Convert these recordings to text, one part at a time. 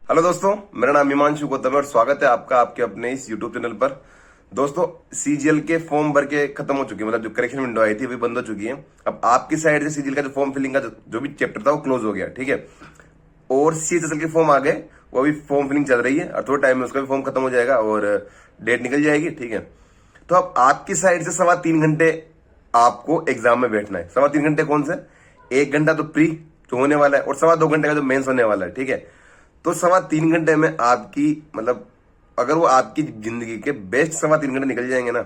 Hello दोस्तों, मेरा नाम हिमांशु गौतम है और स्वागत है आपका आपके अपने इस यूट्यूब चैनल पर। दोस्तों, सीजीएल के फॉर्म भर के खत्म हो चुकी है, मतलब जो करेक्शन विंडो आई थी अभी बंद हो चुकी है। अब आपकी साइड से सीजीएल का जो फॉर्म फिलिंग का जो भी चैप्टर था वो क्लोज हो गया, ठीक है। और सीएचएसएल के फॉर्म आ गए, वो अभी फॉर्म फिलिंग चल रही है और थोड़े टाइम में उसका भी फॉर्म खत्म हो जाएगा और डेट निकल जाएगी, ठीक है। तो अब आपकी साइड से 3.25 घंटे आपको एग्जाम में बैठना है। 3.25 घंटे कौन से? 1 घंटा तो प्री जो होने वाला है और 2.25 घंटे का जो मेंस होने वाला है, ठीक है। तो 3.25 घंटे में आपकी मतलब अगर वो आपकी जिंदगी के बेस्ट 3.25 घंटे निकल जाएंगे ना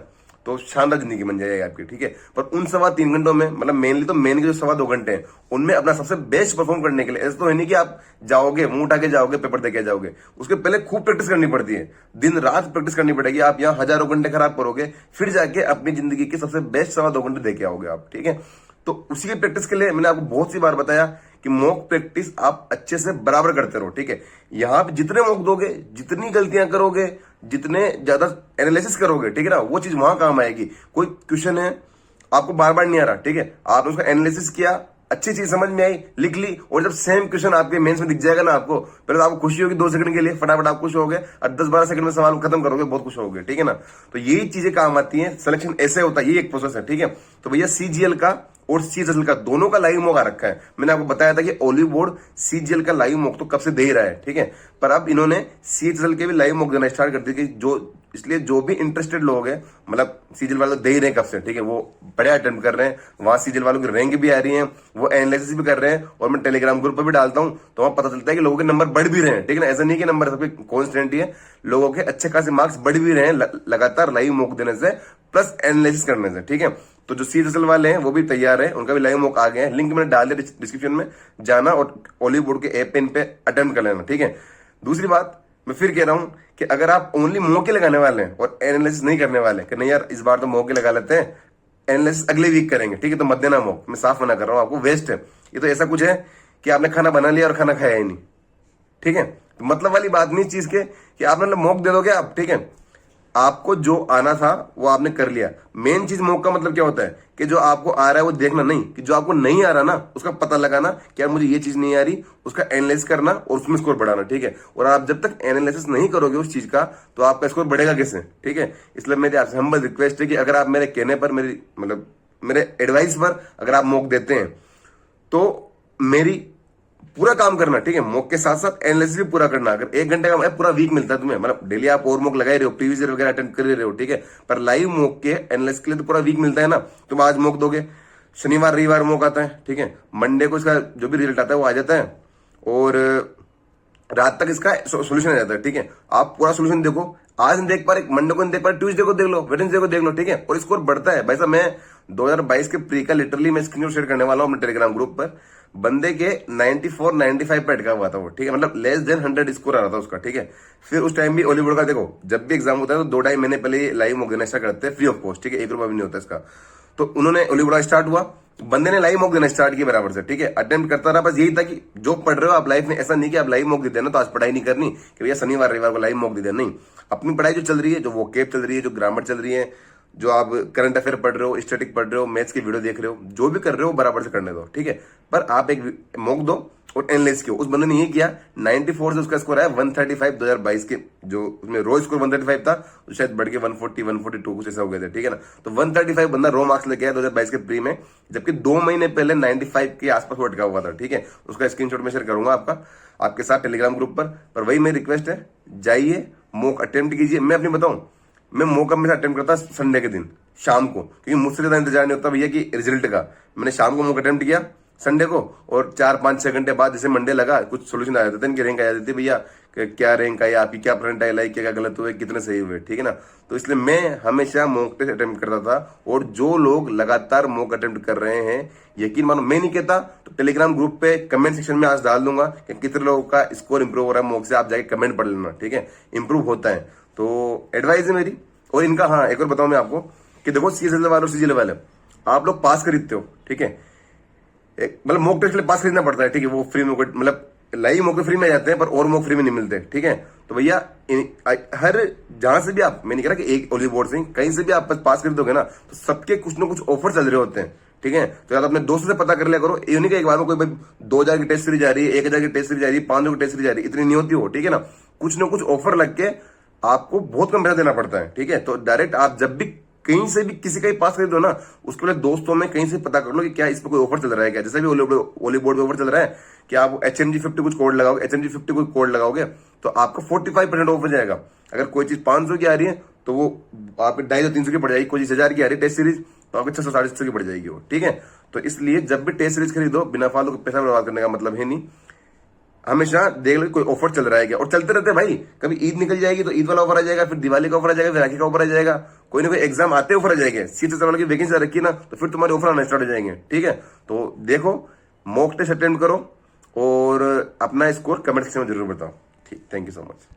तो शानदार जिंदगी बन जाएगी आपकी, ठीक है। पर उन 3.25 घंटों में मतलब मेनली तो मेन के जो 2.25 घंटे हैं उनमें अपना सबसे बेस्ट परफॉर्म करने के लिए ऐसा तो है नहीं कि आप जाओगे मुंह उठा के जाओगे पेपर दे के जाओगे। उसके पहले खूब प्रैक्टिस करनी पड़ती है, दिन रात प्रैक्टिस करनी पड़ेगी। आप यहाँ हजारों घंटे खराब करोगे फिर जाके अपनी जिंदगी के सबसे बेस्ट 2.25 घंटे दे के आओगे आप, ठीक है। तो उसी के प्रैक्टिस के लिए मैंने आपको बहुत सी बार बताया कि मॉक प्रैक्टिस आप अच्छे से बराबर करते रहो, ठीक है। यहां पे जितने मॉक दोगे, जितनी गलतियां करोगे, जितने ज्यादा एनालिसिस करोगे, ठीक है ना, वो चीज वहां काम आएगी। कोई क्वेश्चन है आपको बार बार नहीं आ रहा, ठीक है, आपने उसका एनालिसिस किया, अच्छी चीज समझ में आई, लिख ली, और जब सेम क्वेश्चन आपके मेंस में दिख जाएगा ना आपको, पहले तो आपको खुशी होगी 2 सेकंड के लिए, फटाफट आप खुश होगे और 10-12 सेकंड में सवाल खत्म करोगे, बहुत खुश होगे, ठीक है ना। तो यही चीजें काम आती हैं, सिलेक्शन ऐसे होता है, ये एक प्रोसेस है, ठीक है। तो भैया सीजीएल का और सीएचएसएल का दोनों का लाइव मॉक आ रखा है। मैंने आपको बताया था कि ओली बोर्ड सीजीएल का लाइव मॉक तो कब से दे ही रहा है, ठीक है। पर अब इन्होंने सीएचएसएल के भी लाइव मॉक देना स्टार्ट कर दी कि इसलिए जो भी इंटरेस्टेड लोग हैं, मतलब सीजीएल वाले दे ही रहे हैं कब से, ठीक है, वो बड़े अटेम्प्ट कर रहे हैं। वहां सीजीएल वालों की रैंक भी आ रही है, वो एनालिसिस भी कर रहे हैं और मैं टेलीग्राम ग्रुप पर भी डालता हूं तो वहां पता चलता है कि लोगों के नंबर बढ़ भी रहे हैं, ठीक है ना। ऐसा नहीं कि नंबर सबके कॉन्स्टेंट ही है, लोगों के अच्छे खासे मार्क्स बढ़ भी रहे हैं लगातार लाइव मॉक देने से प्लस एनालिसिस करने से, ठीक है। तो जो सीएचएसएल वाले हैं वो भी तैयार है, उनका भी लाइव मॉक आ गया है, लिंक मैंने डाल दिया डिस्क्रिप्शन में, जाना और ओली बोर्ड के ऐप पे इन पे अटेम्प्ट कर लेना, ठीक है। दूसरी बात मैं फिर कह रहा हूं कि अगर आप ओनली मौके लगाने वाले हैं और एनालिसिस नहीं करने वाले कि नहीं यार इस बार तो मौके लगा लेते हैं, एनालिसिस अगले वीक करेंगे, ठीक है, तो मत देना मौक, मैं साफ मना कर रहा हूं आपको, वेस्ट है। ये तो ऐसा कुछ है कि आपने खाना बना लिया और खाना खाया ही नहीं, ठीक है। तो मतलब वाली बात नहीं चीज के कि आपने मौक दे दोगे आप, ठीक है, आपको जो आना था वो आपने कर लिया। मेन चीज मौका मतलब क्या होता है कि जो आपको आ रहा है वो देखना नहीं, कि जो आपको नहीं आ रहा ना उसका पता लगाना कि यार मुझे ये चीज नहीं आ रही, उसका एनालिसिस करना और उसमें स्कोर बढ़ाना, ठीक है। और आप जब तक एनालिसिस नहीं करोगे उस चीज का तो आपका स्कोर बढ़ेगा कैसे, ठीक है। इसलिए मेरी आपसे हम्बल रिक्वेस्ट है कि अगर आप मेरे कहने पर, मेरी मतलब मेरे एडवाइस पर अगर आप मौक देते हैं तो मेरी पूरा काम करना, ठीक है। मॉक के साथ साथ एनालिसिस भी पूरा करना। अगर 1 घंटे का पूरा वीक मिलता है तुम्हें, मतलब डेली आप और मॉक लगाए रहे हो, प्रीवियस ईयर वगैरह अटेंड कर रहे हो, ठीक है, पर लाइव मॉक के एनालिसिस के लिए तो पूरा वीक मिलता है ना। तुम आज मॉक दोगे, शनिवार रविवार मॉक आता है, ठीक है, मंडे को इसका जो भी रिजल्ट आता है वो आ जाता है और रात तक इसका सोल्यूशन आ जाता है, ठीक है। आप पूरा सोल्यूशन देखो, आज नहीं देख पा रहे, मंडे को नहीं देख पा रहे, ट्यूसडे को देख लो, वेडनेसडे को देख लो, ठीक है, और स्कोर बढ़ता है। भाई साहब मैं 2022 के प्री का लिटरली मैं स्क्रीनशॉट शेयर करने वाला हूं अपने टेलीग्राम ग्रुप पर। बंदे के 94-95 पे अटका हुआ था वो, ठीक है, मतलब लेस देन 100 स्कोर आ रहा था उसका, ठीक है। फिर उस टाइम भी ओली बोर्ड का देखो, जब भी एग्जाम होता है तो 2-2.5 महीने पहले लाइव मॉक देना स्टार्ट करते हैं फ्री ऑफ कॉस्ट, ठीक है, 1 रुपया भी नहीं होता इसका। तो उन्होंने ओली बोर्ड स्टार्ट हुआ, बंदे ने लाइव मॉक देना स्टार्ट किया बराबर से, ठीक है, अटेम्प्ट करता रहा। बस यही था कि जो पढ़ रहे हो आप लाइफ में, ऐसा नहीं कि आप लाइव मॉक दे देना तो आज पढ़ाई नहीं करनी कि भैया शनिवार रविवार को लाइव मॉक दे देना, नहीं। अपनी पढ़ाई जो चल रही है, जो वोकेब चल रही है, जो ग्रामर चल रही है, जो आप करंट अफेयर पढ़ रहे हो, स्टैटिक पढ़ रहे हो, मैथ्स की वीडियो देख रहे हो, जो भी कर रहे हो बराबर से करने दो, ठीक है। पर आप एक मॉक दो और एनालिसिस किया। उस बंदे ने ये किया, 94 से उसका स्कोर आया 135 2022 के, जो उसमें रोज स्कोर 135 था, तो शायद बढ़ के 140-142 कुछ ऐसा हो गया था, ठीक है ना। तो 135 बंदा रो मार्क्स लेके आया 2022 के प्री में, जबकि 2 महीने पहले 95 के आसपास वो अटका हुआ था, ठीक है। उसका स्क्रीनशॉट मैं शेयर करूंगा आपके साथ टेलीग्राम ग्रुप पर वही मेरी रिक्वेस्ट है, जाइए मॉक अटेम्प्ट कीजिए। मैं अपनी बताऊं, मैं मॉक हमेशा अटेम्प्ट करता संडे के दिन शाम को, क्योंकि मुझसे ज्यादा इंतजार नहीं होता भैया कि रिजल्ट का। मैंने शाम को मॉक अटेम्प्ट किया संडे को और 4-5-6 घंटे बाद जैसे मंडे लगा कुछ सोल्यूशन आ जाते थे, इनकी रैंक आ जाती थी भैया, क्या रैंक आई आपकी, क्या परसेंटाइल आई, क्या गलत हुए, कितने सही हुए, ठीक है ना। तो इसलिए मैं हमेशा मॉक टेस्ट अटेम्प्ट करता था। और जो लोग लगातार मॉक अटेम्प्ट कर रहे हैं, यकीन मानो मैं नहीं कहता तो टेलीग्राम ग्रुप पे कमेंट सेक्शन में आज डाल दूंगा कि कितने लोगों का स्कोर इंप्रूव हो रहा है मॉक से, आप जाके कमेंट पढ़ लेना, ठीक है, इंप्रूव होता है। तो एडवाइस है मेरी। और इनका हाँ एक और बताऊं मैं आपको कि देखो सीएचएसएल वाले और सीजीएल वाले आप लोग पास खरीदते हो, ठीक है, मतलब मॉक टेस्ट के लिए पास खरीदना पड़ता है, ठीक है, वो फ्री में मतलब लाइव मौके फ्री में जाते हैं पर और मॉक फ्री में नहीं मिलते, ठीक है। तो भैया हर जहां से भी आप, मैं नहीं कह रहा कि एक ओली बोर्ड से कहीं से भी आप पास खरीदोगे ना तो सबके कुछ ना कुछ ऑफर चल रहे होते हैं, ठीक है। तो यार अपने दोस्तों से पता कर लिया करो, ये नहीं कि एक बार में कोई भाई 2,000 की टेस्ट सीरीज आ रही है, 1,000 की टेस्ट सीरीज आ रही है, 500 की टेस्ट सीरीज आ रही है, इतनी नहीं होती हो, ठीक है ना। कुछ ना कुछ ऑफर लग के आपको बहुत कम पैसा देना पड़ता है, ठीक है। तो डायरेक्ट आप जब भी कहीं से भी किसी का ही पास खरीदो ना, उसके लिए दोस्तों में कहीं से पता कर लो कि क्या इस पर कोई ऑफर चल रहा है क्या। जैसे भी ओली बोर्ड पे ऑफर चल रहा है कि आप HMG50 कुछ कोड लगाओगे, HMG50 कोई कोड लगाओगे तो आपको 45% ऑफ हो जाएगा। अगर कोई चीज 500 की आ रही है तो वो आपके 250-300 की पड़ जाएगी। कोई चीज 1000 की आ रही है टेस्ट सीरीज तो आपको 600-650 की पड़ जाएगी वो, ठीक है। तो इसलिए जब भी टेस्ट सीरीज खरीदो, बिना फालतू पैसा बर्बाद करने का मतलब है नहीं। हमेशा देख लो कोई ऑफर चल रहा है क्या, और चलते रहते हैं भाई। कभी ईद निकल जाएगी तो ईद वाला ऑफर आ जाएगा, फिर दिवाली का ऑफर आ जाएगा, फिर राखी का ऑफर आ जाएगा, कोई ना कोई एग्जाम आते ऑफर आ जाएंगे। सीट वाले की वैकेंसी रखी ना तो फिर तुम्हारे ऑफर आना स्टार्ट हो जाएंगे, ठीक है। तो देखो, मॉक टेस्ट अटेंड करो और अपना स्कोर कमेंट सेक्शन में जरूर बताओ। ठीक, थैंक यू सो मच।